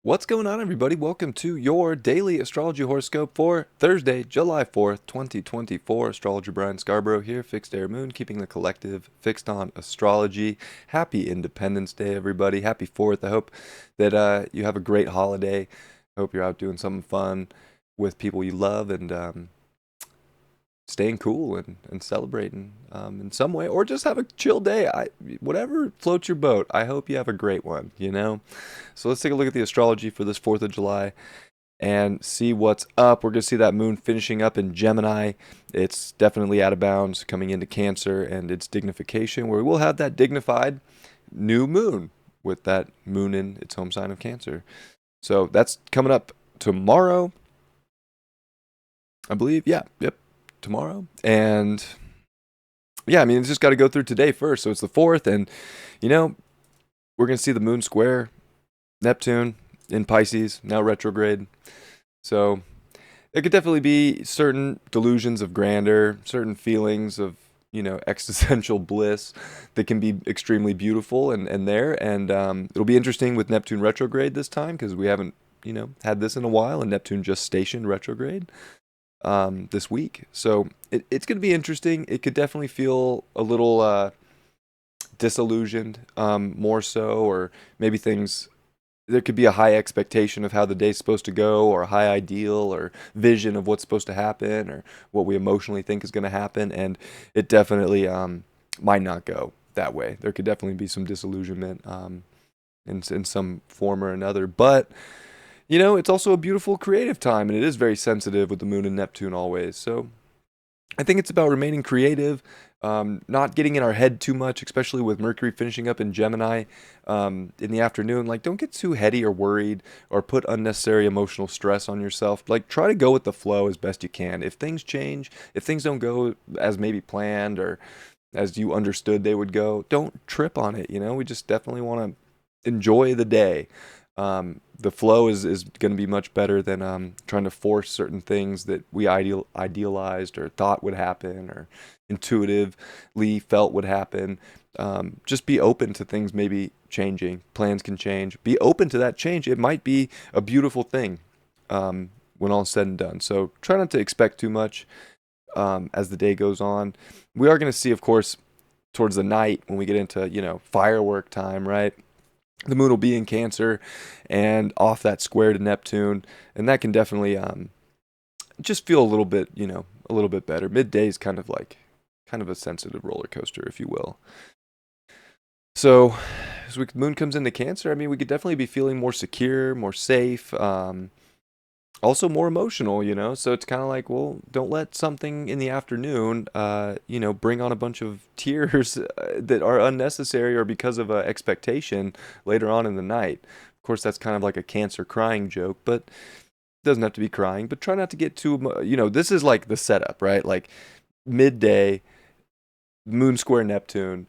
What's going on, everybody? Welcome to your daily astrology horoscope for Thursday, July 4th, 2024. Astrologer Brian Scarborough here, Fixed Air Moon, keeping the collective fixed on astrology. Happy Independence Day, everybody. Happy 4th. I hope that you have a great holiday. I hope you're out doing something fun with people you love and staying cool and celebrating in some way, or just have a chill day. Whatever floats your boat. I hope you have a great one. So let's take a look at the astrology for this 4th of July and see what's up. We're going to see that moon finishing up in Gemini. It's definitely out of bounds coming into Cancer and its dignification, where we will have that dignified new moon with that moon in its home sign of Cancer. So that's coming up tomorrow, I believe. Yep, tomorrow. And yeah, I mean, it's just got to go through today first. So it's the 4th, and we're going to see the moon square Neptune in Pisces, now retrograde. So there could definitely be certain delusions of grandeur, certain feelings of, existential bliss that can be extremely beautiful and there. And it'll be interesting with Neptune retrograde this time because we haven't, had this in a while, and Neptune just stationed retrograde this week. So it's going to be interesting. It could definitely feel a little disillusioned, more so, or maybe there could be a high expectation of how the day's supposed to go, or a high ideal or vision of what's supposed to happen, or what we emotionally think is going to happen, and it definitely might not go that way. There could definitely be some disillusionment in some form or another, but it's also a beautiful creative time, and it is very sensitive with the moon and Neptune always. So I think it's about remaining creative, not getting in our head too much, especially with Mercury finishing up in Gemini in the afternoon. Like, don't get too heady or worried or put unnecessary emotional stress on yourself. Like, try to go with the flow as best you can. If things change, if things don't go as maybe planned or as you understood they would go, don't trip on it. We just definitely want to enjoy the day. The flow is going to be much better than trying to force certain things that we idealized or thought would happen or intuitively felt would happen. Just be open to things maybe changing. Plans can change. Be open to that change. It might be a beautiful thing when all is said and done. So try not to expect too much as the day goes on. We are going to see, of course, towards the night when we get into, firework time, right? The moon will be in Cancer and off that square to Neptune, and that can definitely just feel a little bit, a little bit better. Midday is kind of a sensitive roller coaster, if you will. So as the moon comes into Cancer, I mean, we could definitely be feeling more secure, more safe, also more emotional, so it's kind of like, well, don't let something in the afternoon bring on a bunch of tears that are unnecessary or because of expectation later on in the night. Of course, that's kind of like a Cancer crying joke, but it doesn't have to be crying. But try not to get too this is like the setup, right? Like midday, moon square Neptune,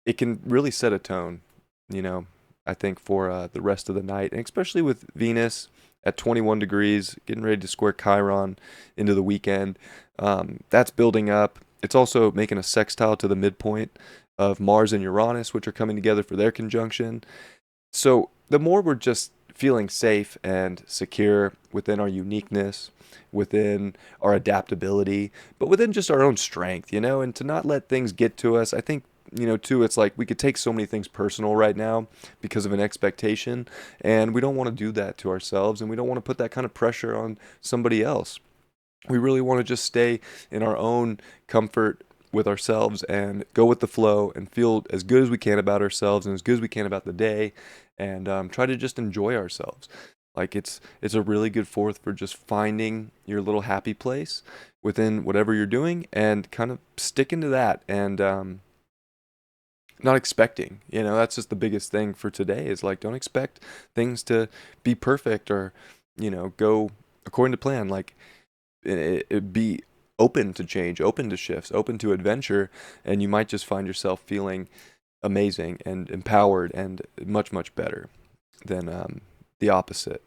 it can really set a tone, I think, for the rest of the night, and especially with Venus at 21 degrees, getting ready to square Chiron into the weekend. That's building up. It's also making a sextile to the midpoint of Mars and Uranus, which are coming together for their conjunction. So the more we're just feeling safe and secure within our uniqueness, within our adaptability, but within just our own strength, and to not let things get to us. I think too, it's like we could take so many things personal right now because of an expectation, and we don't want to do that to ourselves, and we don't want to put that kind of pressure on somebody else. We really want to just stay in our own comfort with ourselves and go with the flow and feel as good as we can about ourselves and as good as we can about the day, and try to just enjoy ourselves. Like it's a really good 4th for just finding your little happy place within whatever you're doing and kind of sticking to that, and not expecting. That's just the biggest thing for today, is like, don't expect things to be perfect or go according to plan. Like be open to change, open to shifts, open to adventure, and you might just find yourself feeling amazing and empowered and much better than the opposite.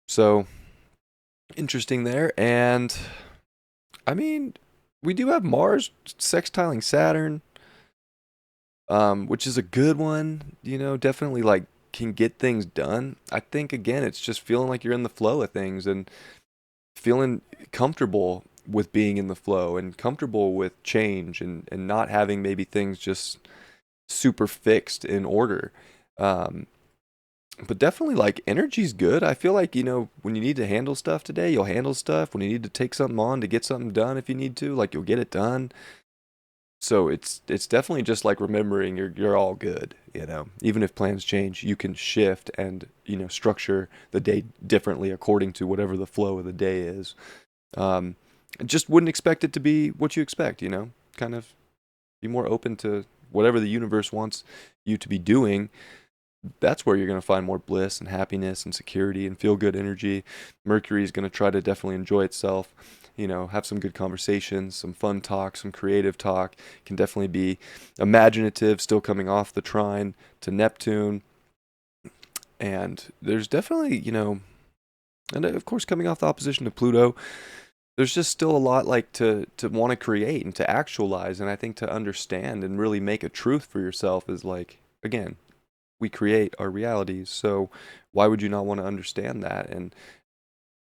So interesting there. And I mean, we do have Mars sextiling Saturn, which is a good one. Definitely like can get things done, I think again it's just feeling like you're in the flow of things and feeling comfortable with being in the flow and comfortable with change and not having maybe things just super fixed in order. Um, but definitely like energy's good. I feel like, when you need to handle stuff today, you'll handle stuff. When you need to take something on to get something done if you need to, like you'll get it done. So it's definitely just like remembering you're all good, Even if plans change, you can shift and, structure the day differently according to whatever the flow of the day is. Um, just wouldn't expect it to be what you expect, Kind of be more open to whatever the universe wants you to be doing. That's where you're going to find more bliss and happiness and security and feel good energy. Mercury is going to try to definitely enjoy itself, have some good conversations, some fun talk, some creative talk. Can definitely be imaginative, still coming off the trine to Neptune. And there's definitely, and of course coming off the opposition to Pluto, there's just still a lot like to want to create and to actualize. And I think to understand and really make a truth for yourself is like, again, we create our realities. So why would you not want to understand that and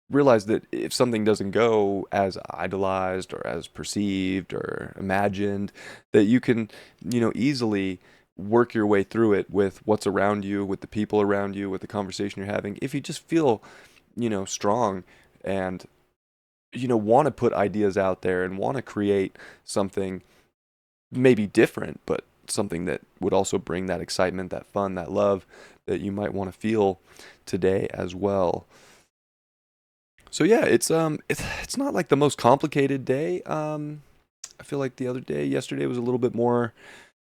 realize that if something doesn't go as idolized or as perceived or imagined, that you can, easily work your way through it with what's around you, with the people around you, with the conversation you're having. If you just feel, strong and, want to put ideas out there and want to create something maybe different, but something that would also bring that excitement, that fun, that love that you might want to feel today as well. So yeah, it's not like the most complicated day. I feel like yesterday was a little bit more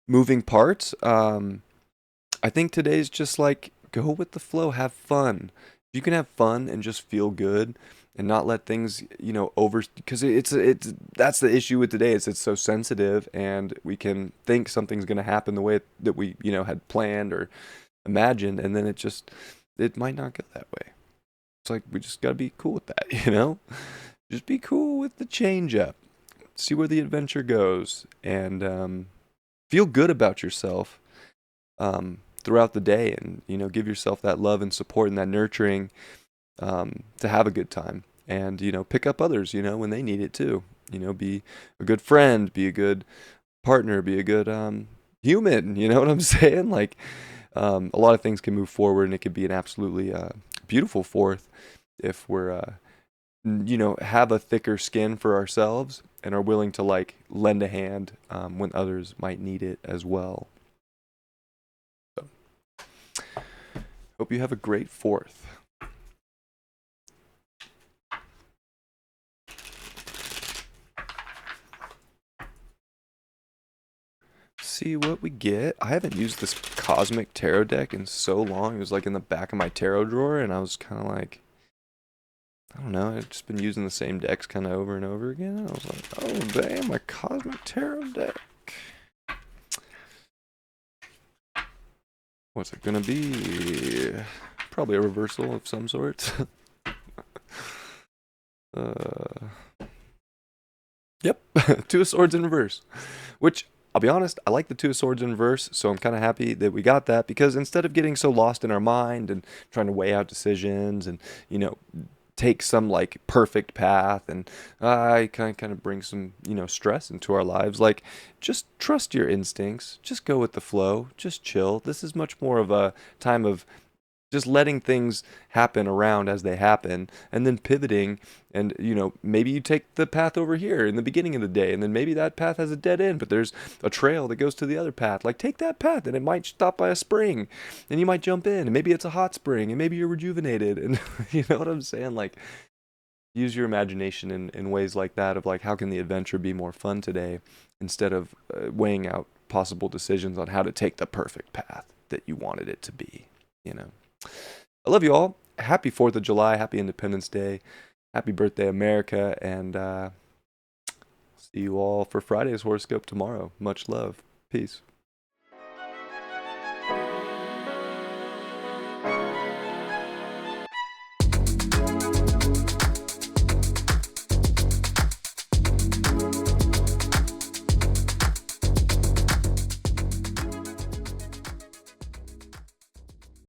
moving parts. I think today's just like go with the flow, have fun. If you can have fun and just feel good and not let things, over, because it's that's the issue with today is it's so sensitive and we can think something's going to happen the way that we, had planned or imagined, and then it might not go that way. It's like we just got to be cool with that, Just be cool with the change up. See where the adventure goes and feel good about yourself throughout the day, and give yourself that love and support and that nurturing to have a good time, and pick up others when they need it too. Be a good friend, be a good partner, be a good human. You know what I'm saying? Like a lot of things can move forward, and it could be an absolutely beautiful fourth if we're have a thicker skin for ourselves and are willing to like lend a hand when others might need it as well. So, hope you have a great fourth. See what we get. I haven't used this cosmic tarot deck in so long. It was like in the back of my tarot drawer, and I was kind of like, I don't know, I've just been using the same decks kind of over and over again. I was like, oh damn, my cosmic tarot deck. What's it gonna be? Probably a reversal of some sort. Yep, Two of Swords in reverse, which I'll be honest, I like the Two of Swords in reverse, so I'm kind of happy that we got that, because instead of getting so lost in our mind and trying to weigh out decisions and, take some like perfect path, and I kind of bring some, stress into our lives, like just trust your instincts, just go with the flow, just chill. This is much more of a time of just letting things happen around as they happen, and then pivoting, and maybe you take the path over here in the beginning of the day, and then maybe that path has a dead end, but there's a trail that goes to the other path. Like take that path, and it might stop by a spring, and you might jump in, and maybe it's a hot spring, and maybe you're rejuvenated, and you know what I'm saying? Like use your imagination in ways like that, of like how can the adventure be more fun today, instead of weighing out possible decisions on how to take the perfect path that you wanted it to be. I love you all. Happy 4th of July. Happy Independence Day. Happy birthday, America. And see you all for Friday's horoscope tomorrow. Much love. Peace.